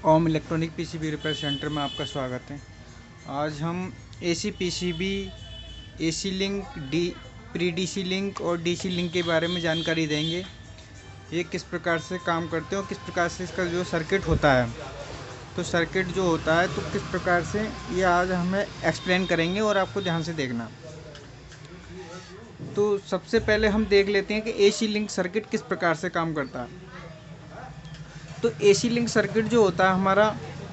ओम electronic PCB repair centre में आपका स्वागत है। आज हम AC PCB, AC link, pre DC link और डीसी लिंक के बारे में जानकारी देंगे। ये किस प्रकार से काम करते हैं और किस प्रकार से इसका जो सर्किट होता है, तो सर्किट जो होता है तो किस प्रकार से ये आज हमें एक्सप्लेन करेंगे और आपको ध्यान से देखना। तो सबसे पहले हम देख लेते हैं कि एसी लिंक सर्किट किस प्रकार से काम करता है। तो एसी लिंक सर्किट जो होता है हमारा,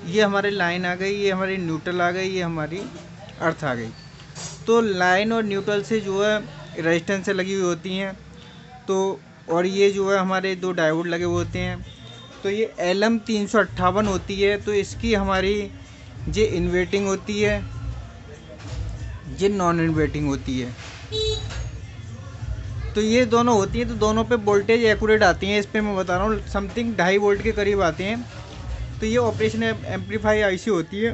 ये हमारी लाइन आ गई, ये हमारी न्यूट्रल आ गई, ये हमारी अर्थ आ गई। तो लाइन और न्यूट्रल से जो है रेजिस्टेंस से लगी हुई होती हैं, तो और ये जो है हमारे दो डायोड लगे हुए होते हैं। तो ये LM 358 होती है, तो इसकी हमारी ये इन्वर्टिंग होती है, ये नॉन इन्वर्टिंग होती है। तो ये दोनों होती हैं, तो दोनों पे वोल्टेज एक्यूरेट आती हैं। इस पे मैं बता रहा हूँ समथिंग 2.5 वोल्ट के करीब आते हैं। तो ये ऑपरेशन एम्पलीफाई IC होती है।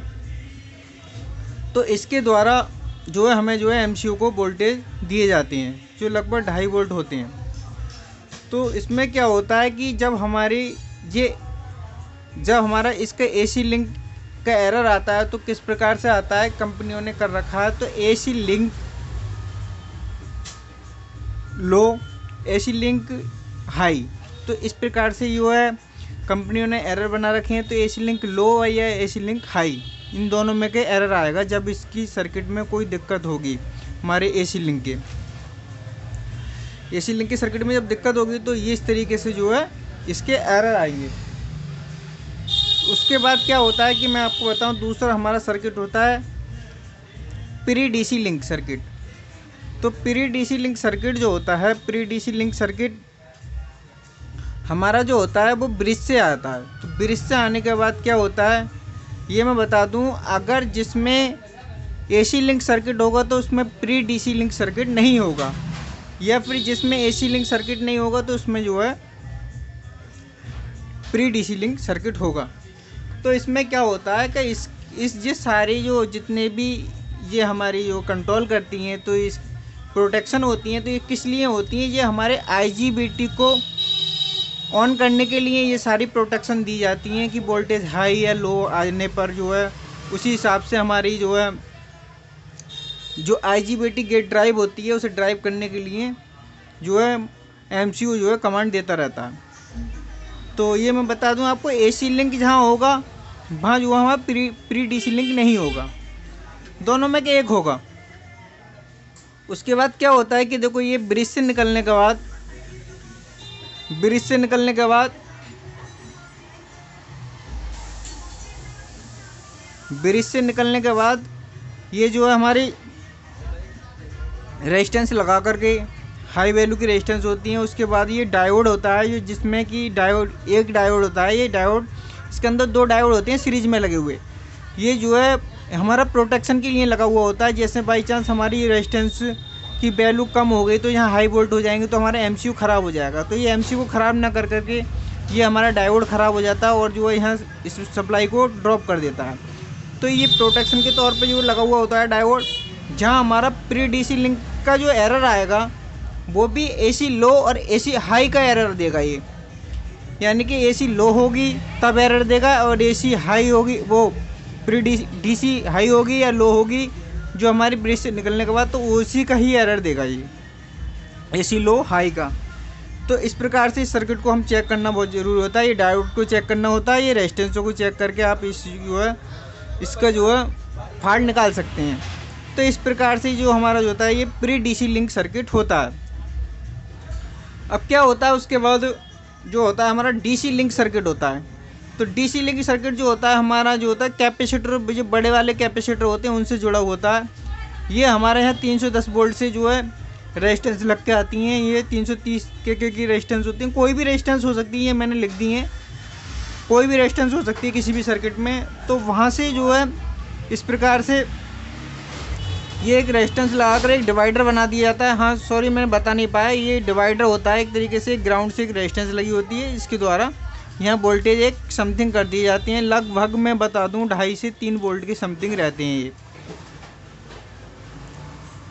तो इसके द्वारा जो है हमें जो है MCU को वोल्टेज दिए जाते हैं जो लगभग 2.5 वोल्ट होते हैं। तो इसमें क्या होता है कि जब हमारा इसका AC लिंक का एरर आता है तो किस प्रकार से आता है, कंपनियों ने कर रखा है। तो AC लिंक लो, एसी लिंक हाई, तो इस प्रकार से जो है कंपनियों ने एरर बना रखे हैं। तो एसी लिंक लो या एसी लिंक हाई, इन दोनों में के एरर आएगा जब इसकी सर्किट में कोई दिक्कत होगी। हमारे एसी लिंक के सर्किट में जब दिक्कत होगी तो ये इस तरीके से जो है इसके एरर आएंगे। उसके बाद क्या होता है कि मैं आपको बताऊं, दूसरा हमारा सर्किट होता है प्री डीसी लिंक सर्किट। तो प्री डीसी लिंक सर्किट जो होता है, प्री डीसी लिंक सर्किट हमारा जो होता है वो ब्रिज से आता है। तो ब्रिज से आने के बाद क्या होता है ये मैं बता दूं, अगर जिसमें एसी लिंक सर्किट होगा तो उसमें प्री डीसी लिंक सर्किट नहीं होगा, या फिर जिसमें एसी लिंक सर्किट नहीं होगा तो उसमें जो है प्री डीसी लिंक सर्किट होगा। तो इसमें क्या होता है कि ये सारी जो जितने भी ये हमारी जो कंट्रोल करती हैं, तो इस प्रोटेक्शन होती हैं, तो ये किस लिए होती हैं, ये हमारे IGBT को ऑन करने के लिए ये सारी प्रोटेक्शन दी जाती हैं कि वोल्टेज हाई या लो आने पर जो है उसी हिसाब से हमारी जो है जो IGBT गेट ड्राइव होती है उसे ड्राइव करने के लिए जो है MCU जो है कमांड देता रहता है। तो ये मैं बता दूं आपको, AC लिंक जहाँ होगा वहाँ जो हमारा प्री डीसी लिंक नहीं होगा, दोनों में के एक होगा। उसके बाद क्या होता है कि देखो, ये ब्रिज से निकलने के बाद ये जो है हमारी रेजिस्टेंस लगा करके हाई वैल्यू की रेजिस्टेंस होती है। उसके बाद ये डायोड होता है, जिसमें कि एक डायोड होता है। ये डायोड, इसके अंदर 2 डायोड होते हैं सीरीज में लगे हुए। ये जो है हमारा प्रोटेक्शन के लिए लगा हुआ होता है। जैसे बाई चांस हमारी रेजिस्टेंस की वैल्यू कम हो गई तो यहाँ हाई वोल्ट हो जाएंगे तो हमारा MCU ख़राब हो जाएगा। तो ये MCU को ख़राब ना कर करके ये हमारा डायोड ख़राब हो जाता है और जो है यहाँ इस सप्लाई को ड्रॉप कर देता है। तो ये प्रोटेक्शन के तौर पे जो लगा हुआ होता है डायोड, जहाँ हमारा प्री डीसी लिंक का जो एरर आएगा वो भी AC लो और AC हाई का एरर देगा ये, यानी कि AC लो होगी तब एरर देगा और AC हाई होगी, वो प्री डीसी हाई होगी या लो होगी जो हमारी ब्रिज से निकलने के बाद, तो उसी का ही एरर देगा ये AC लो हाई का। तो इस प्रकार से इस सर्किट को हम चेक करना बहुत ज़रूरी होता है। ये डायोड को चेक करना होता है, ये रेजिस्टेंसों को चेक करके आप इसका जो है फाल्ट निकाल सकते हैं। तो इस प्रकार से जो हमारा जो होता है ये प्री डीसी लिंक सर्किट होता है। अब क्या होता है उसके बाद जो होता है हमारा DC लिंक सर्किट होता है। तो DC लिंक सर्किट जो होता है हमारा जो होता है कैपेसिटर, जो बड़े वाले कैपेसिटर होते हैं उनसे जुड़ा होता है। ये हमारे यहाँ 310 वोल्ट से जो है रेजिस्टेंस लग के आती हैं। ये 330 के की रेजिस्टेंस होती हैं, कोई भी रेजिस्टेंस हो सकती है, मैंने लिख दी है, कोई भी रेजिस्टेंस हो सकती है किसी भी सर्किट में। तो वहाँ से जो है इस प्रकार से ये एक रेजिस्टेंस लगाकर एक डिवाइडर बना दिया जाता है। हाँ सॉरी, मैंने बता नहीं पाया, ये डिवाइडर होता है एक तरीके से ग्राउंड से एक रेजिस्टेंस लगी होती है, इसके द्वारा यहाँ वोल्टेज एक समथिंग कर दी जाती हैं। लगभग मैं बता दूं 2.5 से 3 वोल्ट की समथिंग रहते हैं ये।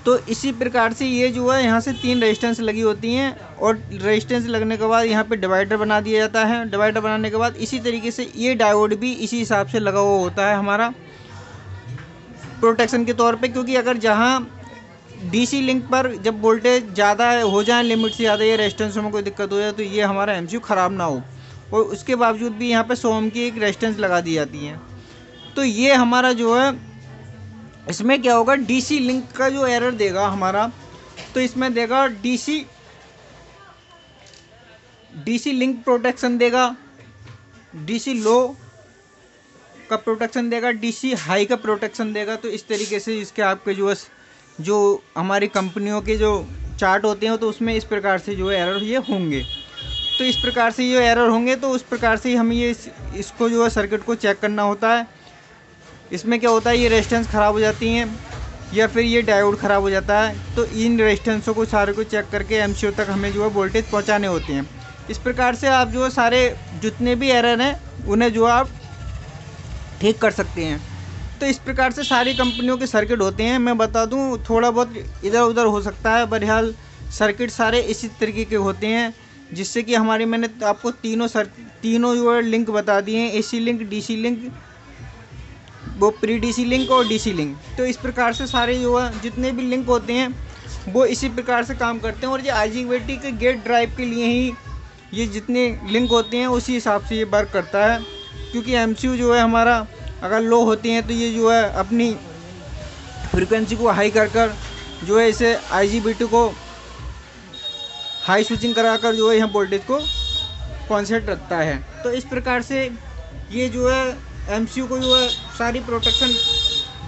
तो इसी प्रकार से ये जो है यहाँ से 3 रेजिस्टेंस लगी होती हैं और रेजिस्टेंस लगने के बाद यहाँ पे डिवाइडर बना दिया जाता है। डिवाइडर बनाने के बाद इसी तरीके से ये डायोड भी इसी हिसाब से लगा हुआ होता है हमारा प्रोटेक्शन के तौर पे, क्योंकि अगर जहाँ डीसी लिंक पर जब वोल्टेज ज़्यादा हो जाए, लिमिट से ज़्यादा ये रेजिस्टेंसों में कोई दिक्कत हो जाए तो ये हमारा एमसीयू ख़राब ना हो, और उसके बावजूद भी यहाँ पे 100 ओम की एक रेजिस्टेंस लगा दी जाती है। तो ये हमारा जो है इसमें क्या होगा, डीसी लिंक का जो एरर देगा हमारा, तो इसमें देगा डीसी लिंक प्रोटेक्शन देगा, डीसी लो का प्रोटेक्शन देगा, डीसी हाई का प्रोटेक्शन देगा। तो इस तरीके से इसके आपके जो हमारी कंपनियों के जो चार्ट होते हैं तो उसमें इस प्रकार से जो है एरर ये होंगे। तो इस प्रकार से ये एरर होंगे तो उस प्रकार से हम ये इसको जो है सर्किट को चेक करना होता है। इसमें क्या होता है, ये रेजिस्टेंस ख़राब हो जाती हैं या फिर ये डायोड ख़राब हो जाता है, तो इन रेजिस्टेंसों को सारे को चेक करके एमसीयू तक हमें जो है वोल्टेज पहुंचाने होते हैं। इस प्रकार से आप जो है सारे जितने भी एरर हैं उन्हें जो आप ठीक कर सकते हैं। तो इस प्रकार से सारी कंपनियों के सर्किट होते हैं। मैं बता दूं, थोड़ा बहुत इधर उधर हो सकता है, बहरहाल सर्किट सारे इसी तरीके के होते हैं, जिससे कि हमारी मैंने आपको तीनों जो है लिंक बता दिए हैं, एसी लिंक, डीसी लिंक, वो प्री डीसी लिंक और डीसी लिंक। तो इस प्रकार से सारे जो है जितने भी लिंक होते हैं वो इसी प्रकार से काम करते हैं, और ये IGBT के गेट ड्राइव के लिए ही ये जितने लिंक होते हैं उसी हिसाब से ये वर्क करता है। क्योंकि एमसीयू जो है हमारा अगर लो होती हैं तो ये जो है अपनी फ्रीक्वेंसी को हाई कर जो है इसे IGBT को हाई स्विचिंग कराकर जो है यहाँ वोल्टेज को कॉन्सेंट रखता है। तो इस प्रकार से ये जो है एमसीयू को जो है सारी प्रोटेक्शन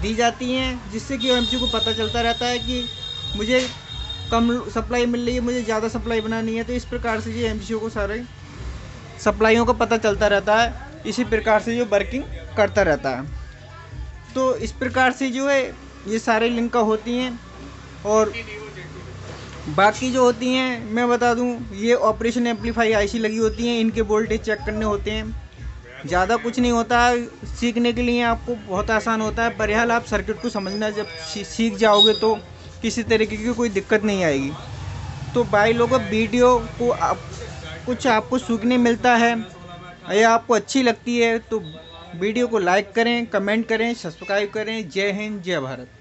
दी जाती हैं, जिससे कि एमसीयू को पता चलता रहता है कि मुझे कम सप्लाई मिल रही है, मुझे ज़्यादा सप्लाई बनानी है। तो इस प्रकार से ये एमसीयू को सारे सप्लाइयों का पता चलता रहता है, इसी प्रकार से जो वर्किंग करता रहता है। तो इस प्रकार से जो है ये सारे लिंक का होती हैं, और बाकी जो होती हैं मैं बता दूं, ये ऑपरेशन एम्पलीफाई आईसी लगी होती हैं, इनके वोल्टेज चेक करने होते हैं। ज़्यादा कुछ नहीं होता है, सीखने के लिए आपको बहुत आसान होता है। बहरहाल आप सर्किट को समझना जब सीख जाओगे तो किसी तरीके की कोई दिक्कत नहीं आएगी। तो भाई लोगों, वीडियो को कुछ आपको सीखने मिलता है या आपको अच्छी लगती है तो वीडियो को लाइक करें, कमेंट करें, सब्सक्राइब करें। जय हिंद, जय भारत।